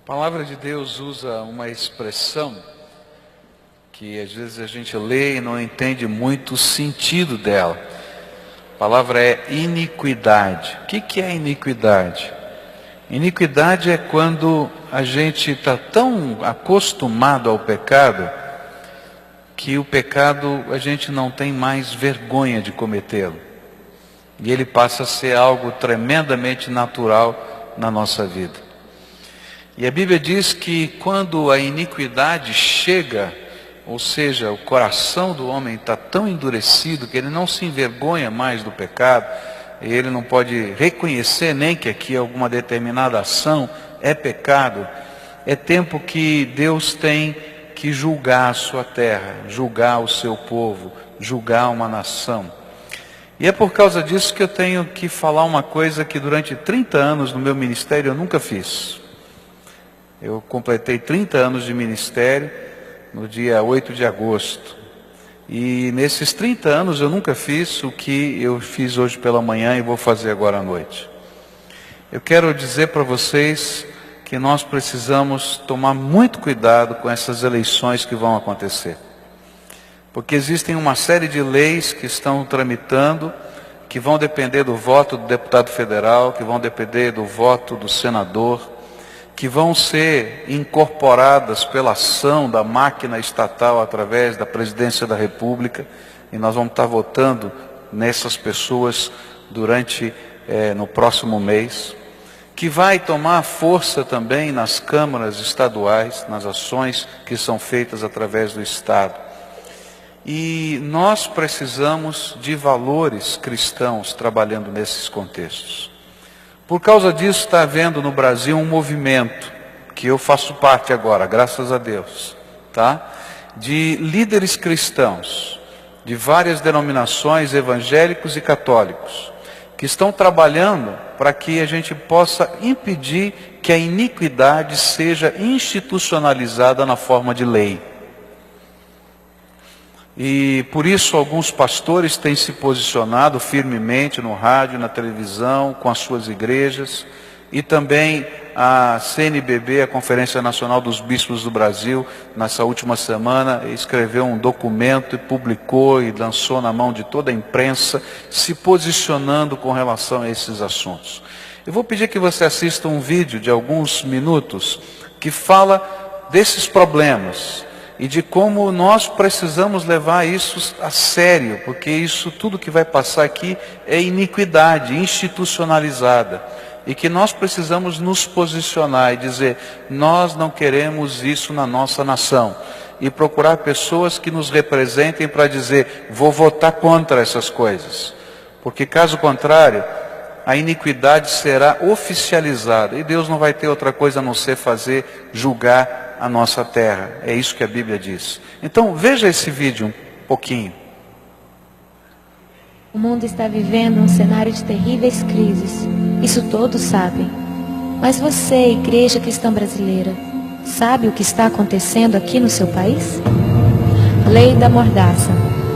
A palavra de Deus usa uma expressão que às vezes a gente lê e não entende muito o sentido dela. A palavra é iniquidade. O que é iniquidade? Iniquidade é quando a gente está tão acostumado ao pecado que o pecado a gente não tem mais vergonha de cometê-lo. E ele passa a ser algo tremendamente natural na nossa vida. E a Bíblia diz que quando a iniquidade chega, ou seja, o coração do homem está tão endurecido que ele não se envergonha mais do pecado, e ele não pode reconhecer nem que aqui alguma determinada ação é pecado, é tempo que Deus tem que julgar a sua terra, julgar o seu povo, julgar uma nação. E é por causa disso que eu tenho que falar uma coisa que durante 30 anos no meu ministério eu nunca fiz. Eu completei 30 anos de ministério no dia 8 de agosto. E nesses 30 anos eu nunca fiz o que eu fiz hoje pela manhã e vou fazer agora à noite. Eu quero dizer para vocês que nós precisamos tomar muito cuidado com essas eleições que vão acontecer. Porque existem uma série de leis que estão tramitando, que vão depender do voto do deputado federal, que vão depender do voto do senador, que vão ser incorporadas pela ação da máquina estatal através da presidência da República, e nós vamos estar votando nessas pessoas no próximo mês, que vai tomar força também nas câmaras estaduais, nas ações que são feitas através do Estado. E nós precisamos de valores cristãos trabalhando nesses contextos. Por causa disso está havendo no Brasil um movimento, que eu faço parte agora, graças a Deus, tá? De líderes cristãos, de várias denominações, evangélicos e católicos, que estão trabalhando para que a gente possa impedir que a iniquidade seja institucionalizada na forma de lei. E por isso alguns pastores têm se posicionado firmemente no rádio, na televisão, com as suas igrejas, e também a CNBB, a Conferência Nacional dos Bispos do Brasil, nessa última semana, escreveu um documento e publicou e lançou na mão de toda a imprensa, se posicionando com relação a esses assuntos. Eu vou pedir que você assista um vídeo de alguns minutos que fala desses problemas e de como nós precisamos levar isso a sério, porque isso tudo que vai passar aqui é iniquidade institucionalizada, e que nós precisamos nos posicionar e dizer, nós não queremos isso na nossa nação, e procurar pessoas que nos representem para dizer, vou votar contra essas coisas, porque caso contrário, a iniquidade será oficializada, e Deus não vai ter outra coisa a não ser julgar a nossa terra. É isso que a Bíblia diz. Então veja esse vídeo um pouquinho. O mundo está vivendo um cenário de terríveis crises. Isso todos sabem. Mas você, Igreja Cristã Brasileira, sabe o que está acontecendo aqui no seu país? Lei da Mordaça.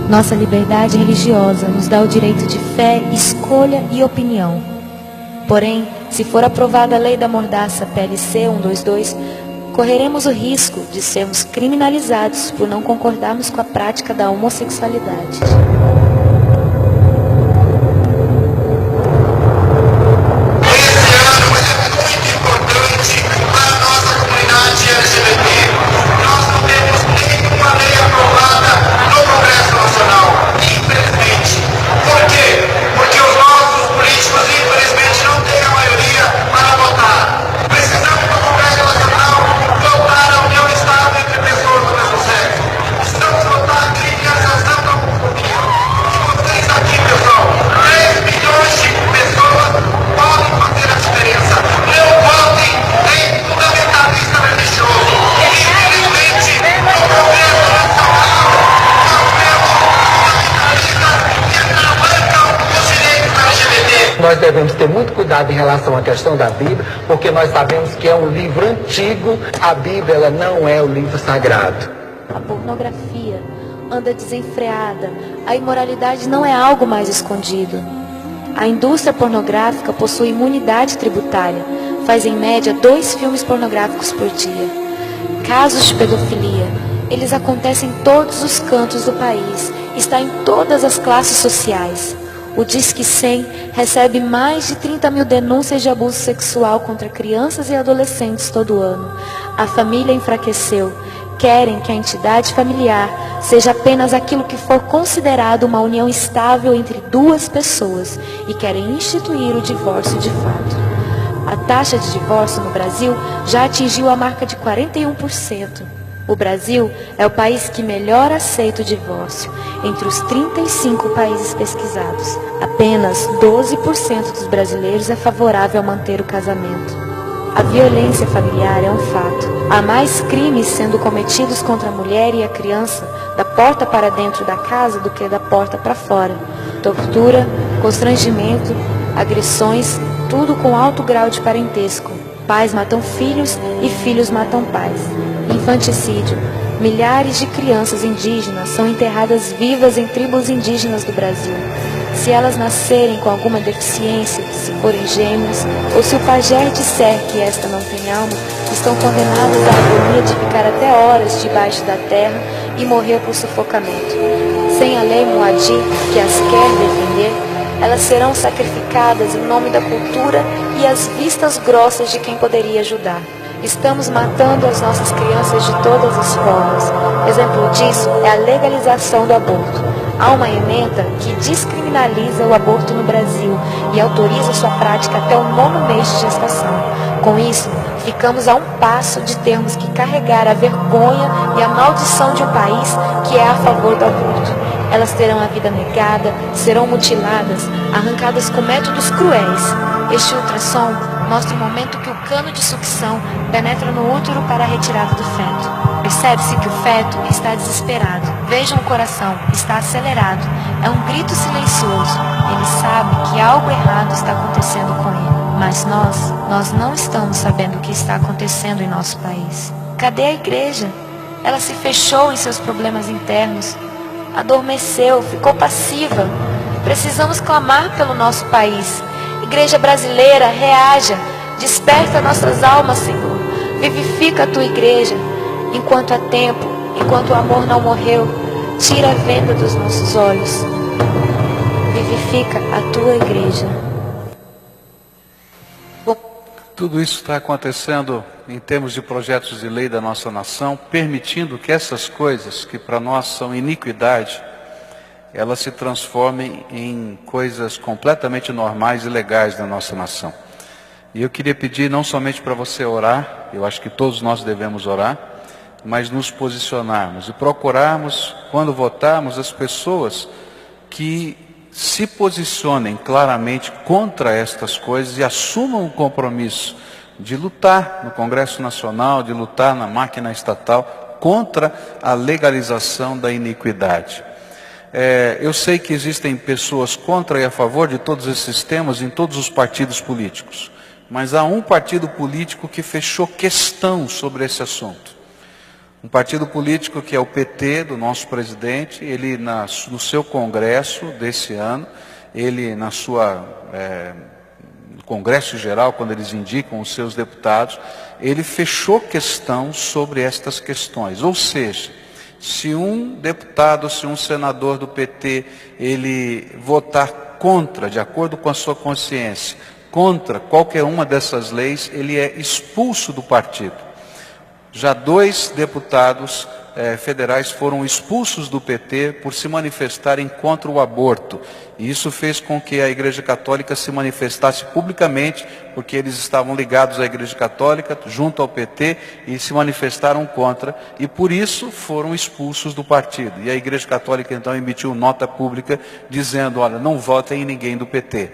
Nossa liberdade religiosa nos dá o direito de fé, escolha e opinião. Porém, se for aprovada a Lei da Mordaça PLC 122, correremos o risco de sermos criminalizados por não concordarmos com a prática da homossexualidade. Nós devemos ter muito cuidado em relação à questão da Bíblia, porque nós sabemos que é um livro antigo, a Bíblia ela não é o livro sagrado. A pornografia anda desenfreada, a imoralidade não é algo mais escondido. A indústria pornográfica possui imunidade tributária, faz em média 2 filmes pornográficos por dia. Casos de pedofilia, eles acontecem em todos os cantos do país, está em todas as classes sociais. O Disque 100 recebe mais de 30 mil denúncias de abuso sexual contra crianças e adolescentes todo ano. A família enfraqueceu. Querem que a entidade familiar seja apenas aquilo que for considerado uma união estável entre 2 pessoas e querem instituir o divórcio de fato. A taxa de divórcio no Brasil já atingiu a marca de 41%. O Brasil é o país que melhor aceita o divórcio. Entre os 35 países pesquisados, apenas 12% dos brasileiros é favorável a manter o casamento. A violência familiar é um fato. Há mais crimes sendo cometidos contra a mulher e a criança da porta para dentro da casa do que da porta para fora. Tortura, constrangimento, agressões, tudo com alto grau de parentesco. Pais matam filhos e filhos matam pais. Infanticídio. Milhares de crianças indígenas são enterradas vivas em tribos indígenas do Brasil. Se elas nascerem com alguma deficiência, se forem gêmeas, ou se o pajé disser que esta não tem alma, estão condenadas à agonia de ficar até horas debaixo da terra e morrer por sufocamento. Sem a lei Moadi, que as quer defender, elas serão sacrificadas em nome da cultura e às vistas grossas de quem poderia ajudar. Estamos matando as nossas crianças de todas as formas. Exemplo disso é a legalização do aborto. Há uma emenda que descriminaliza o aborto no Brasil e autoriza sua prática até o 9º mês de gestação. Com isso, ficamos a um passo de termos que carregar a vergonha e a maldição de um país que é a favor do aborto. Elas terão a vida negada, serão mutiladas, arrancadas com métodos cruéis. Este ultrassom mostra o momento que o cano de sucção penetra no útero para a retirada do feto. Percebe-se que o feto está desesperado. Vejam o coração, está acelerado. É um grito silencioso. Ele sabe que algo errado está acontecendo com ele. Mas nós não estamos sabendo o que está acontecendo em nosso país. Cadê a igreja? Ela se fechou em seus problemas internos. Adormeceu, ficou passiva. Precisamos clamar pelo nosso país. Igreja brasileira, reaja. Desperta nossas almas, Senhor. Vivifica a tua igreja. Enquanto há tempo, enquanto o amor não morreu, tira a venda dos nossos olhos. Vivifica a tua igreja. Tudo isso está acontecendo em termos de projetos de lei da nossa nação, permitindo que essas coisas, que para nós são iniquidade, elas se transformem em coisas completamente normais e legais da nossa nação. E eu queria pedir não somente para você orar, eu acho que todos nós devemos orar, mas nos posicionarmos e procurarmos, quando votarmos, as pessoas que se posicionem claramente contra estas coisas e assumam o compromisso de lutar no Congresso Nacional, de lutar na máquina estatal contra a legalização da iniquidade. Eu sei que existem pessoas contra e a favor de todos esses temas em todos os partidos políticos, mas há um partido político que fechou questão sobre esse assunto. Um partido político que é o PT, do nosso presidente, ele no seu congresso desse ano, ele no congresso geral, quando eles indicam os seus deputados, ele fechou questão sobre estas questões. Ou seja, se um deputado, se um senador do PT, ele votar contra, de acordo com a sua consciência, contra qualquer uma dessas leis, ele é expulso do partido. Já 2 deputados federais foram expulsos do PT por se manifestarem contra o aborto. E isso fez com que a Igreja Católica se manifestasse publicamente, porque eles estavam ligados à Igreja Católica, junto ao PT, e se manifestaram contra, e por isso foram expulsos do partido. E a Igreja Católica então emitiu nota pública dizendo, olha, não votem em ninguém do PT.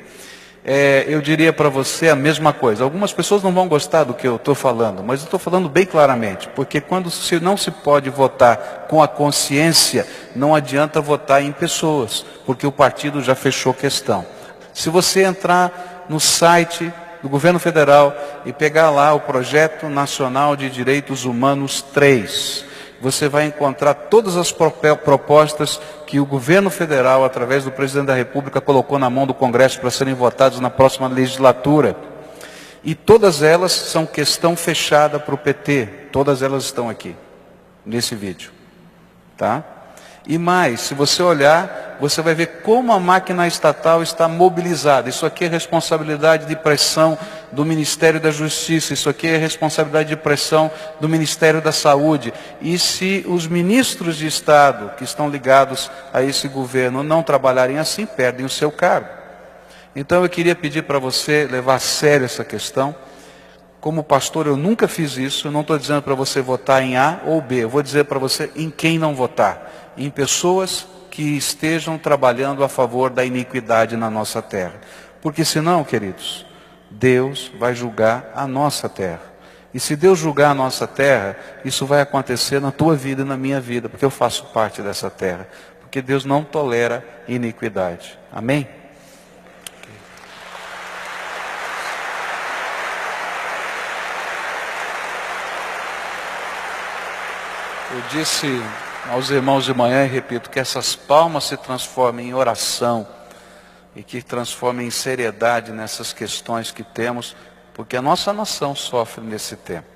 Eu diria para você a mesma coisa. Algumas pessoas não vão gostar do que eu estou falando, mas eu estou falando bem claramente, porque quando não se pode votar com a consciência, não adianta votar em pessoas, porque o partido já fechou questão. Se você entrar no site do Governo Federal e pegar lá o Projeto Nacional de Direitos Humanos 3, você vai encontrar todas as propostas que o governo federal, através do presidente da República, colocou na mão do Congresso para serem votados na próxima legislatura. E todas elas são questão fechada para o PT. Todas elas estão aqui, nesse vídeo. Tá? E mais, se você olhar, você vai ver como a máquina estatal está mobilizada. Isso aqui é responsabilidade de pressão do Ministério da Justiça. Isso aqui é responsabilidade de pressão do Ministério da Saúde. E se os ministros de Estado que estão ligados a esse governo não trabalharem assim, perdem o seu cargo. Então eu queria pedir para você levar a sério essa questão. Como pastor, eu nunca fiz isso. Eu não estou dizendo para você votar em A ou B. Eu vou dizer para você em quem não votar. Em pessoas que estejam trabalhando a favor da iniquidade na nossa terra. Porque senão, queridos, Deus vai julgar a nossa terra. E se Deus julgar a nossa terra, isso vai acontecer na tua vida e na minha vida, porque eu faço parte dessa terra. Porque Deus não tolera iniquidade. Amém? Eu disse aos irmãos de manhã e repito, que essas palmas se transformem em oração e que transformem em seriedade nessas questões que temos, porque a nossa nação sofre nesse tempo.